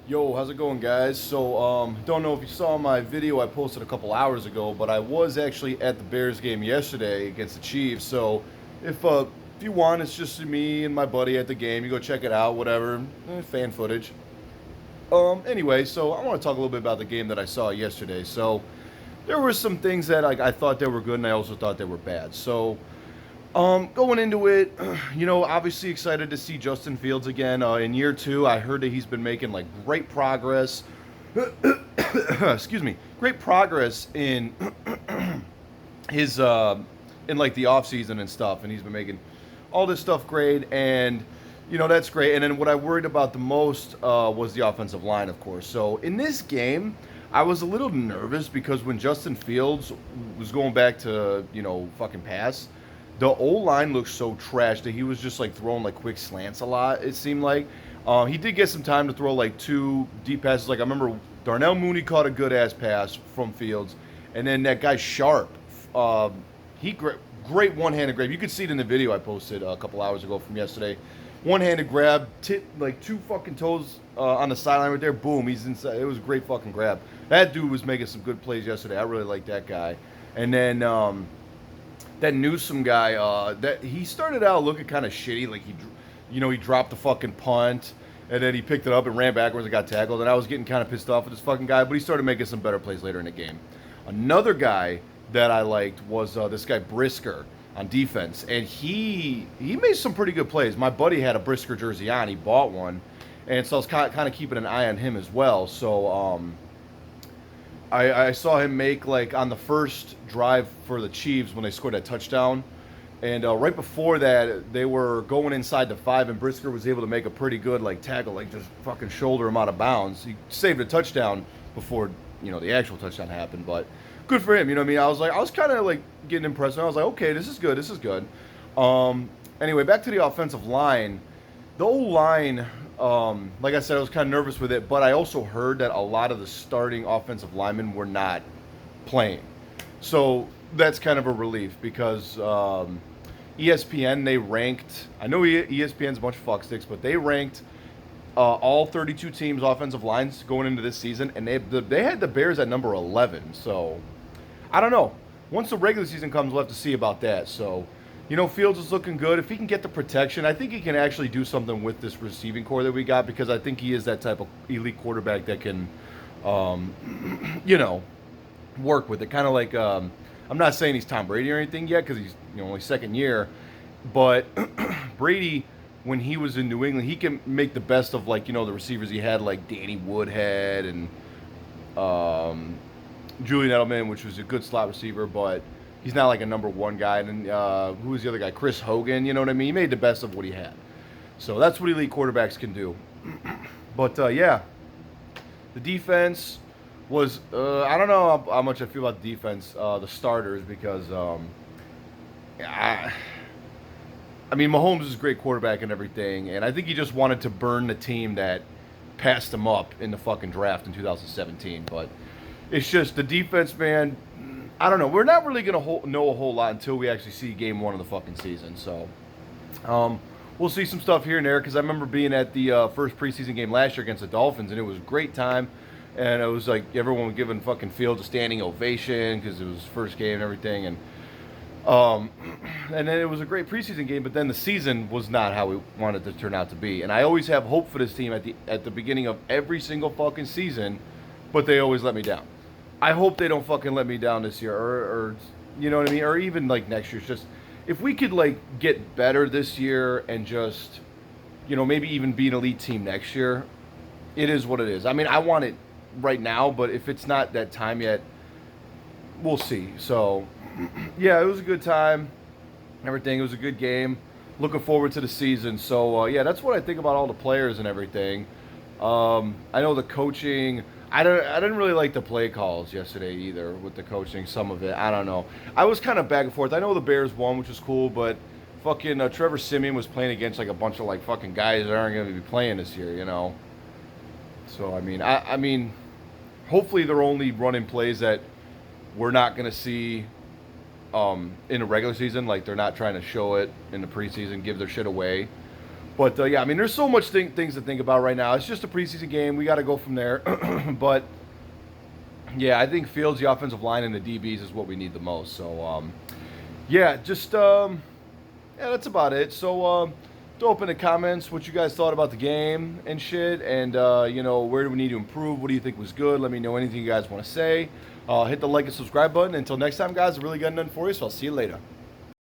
Yo, how's it going, guys? Don't know if you saw my video I posted a couple hours ago, but I was actually at the Bears game yesterday against the Chiefs. So, if you want, it's just me and my buddy at the game. You go check it out, whatever, fan footage. Anyway, so I want to talk a little bit about the game that I saw yesterday. So, there were some things that I thought they were good, and I also thought they were bad. Going into it, obviously excited to see Justin Fields again. In year two, I heard that he's been making like great progress. Excuse me, great progress in his in like the off season and stuff, and he's been making all this stuff great, and that's great. And then what I worried about the most was the offensive line, of course. So in this game, I was a little nervous because when Justin Fields was going back to fucking pass, the O line looked so trash that he was just like throwing like quick slants a lot. It seemed like he did get some time to throw like two deep passes. Like I remember Darnell Mooney caught a good ass pass from Fields, and then that guy Sharp, he great one handed grab. You could see it in the video I posted a couple hours ago from yesterday. One handed grab, tip like two fucking toes on the sideline right there. Boom, he's inside. It was a great fucking grab. That dude was making some good plays yesterday. I really like that guy. And then that Newsome guy, that he started out looking kind of shitty. Like he dropped the fucking punt, and then he picked it up and ran backwards and got tackled. And I was getting kind of pissed off with this fucking guy, but he started making some better plays later in the game. Another guy that I liked was this guy Brisker on defense, and he made some pretty good plays. My buddy had a Brisker jersey on; he bought one, and so I was kind of keeping an eye on him as well. I saw him make like on the first drive for the Chiefs when they scored that touchdown, and right before that they were going inside the 5, and Brisker was able to make a pretty good like tackle, like just fucking shoulder him out of bounds. He saved a touchdown before the actual touchdown happened, but good for him. You know what I mean? I was kind of like getting impressed, and I was like, okay, this is good, this is good. Anyway, back to the offensive line. The O line, like I said, I was kind of nervous with it, but I also heard that a lot of the starting offensive linemen were not playing. So that's kind of a relief because ESPN, they ranked, I know ESPN's a bunch of fucksticks, but they ranked all 32 teams' offensive lines going into this season, and they had the Bears at number 11. So I don't know. Once the regular season comes, we'll have to see about that. So, Fields is looking good. If he can get the protection, I think he can actually do something with this receiving core that we got because I think he is that type of elite quarterback that can, work with it. Kind of like, I'm not saying he's Tom Brady or anything yet because he's only second year, but Brady, when he was in New England, he can make the best of like the receivers he had, like Danny Woodhead and Julian Edelman, which was a good slot receiver, but he's not like a number one guy. And who was the other guy? Chris Hogan. You know what I mean? He made the best of what he had. So that's what elite quarterbacks can do. But yeah, the defense was I don't know how much I feel about the defense, the starters, because I mean Mahomes is a great quarterback and everything, and I think he just wanted to burn the team that passed him up in the fucking draft in 2017. But it's just the defense, man. I don't know. We're not really gonna know a whole lot until we actually see game one of the fucking season. So, we'll see some stuff here and there because I remember being at the first preseason game last year against the Dolphins, and it was a great time. And it was like everyone was giving fucking Fields a standing ovation because it was his first game and everything. And then it was a great preseason game, but then the season was not how we wanted it to turn out to be. And I always have hope for this team at the beginning of every single fucking season, but they always let me down. I hope they don't fucking let me down this year, or you know what I mean, or even like next year. It's just if we could like get better this year and just maybe even be an elite team next year. It is what it is. I mean, I want it right now, but if it's not that time yet, we'll see. So yeah, it was a good time. Everything. It was a good game. Looking forward to the season. So yeah, that's what I think about all the players and everything. I know the coaching. I didn't really like the play calls yesterday either with the coaching. Some of it, I don't know. I was kind of back and forth. I know the Bears won, which was cool, but fucking Trevor Siemian was playing against like a bunch of like fucking guys that aren't going to be playing this year. So I mean, hopefully they're only running plays that we're not going to see in the regular season. Like they're not trying to show it in the preseason, give their shit away. But yeah, I mean, there's so much things to think about right now. It's just a preseason game. We got to go from there. But yeah, I think Fields, the offensive line, and the DBs is what we need the most. So yeah, just yeah, that's about it. So throw up in the comments what you guys thought about the game and shit, and you know, where do we need to improve? What do you think was good? Let me know anything you guys want to say. Hit the like and subscribe button. Until next time, guys, I really got nothing for you. So I'll see you later.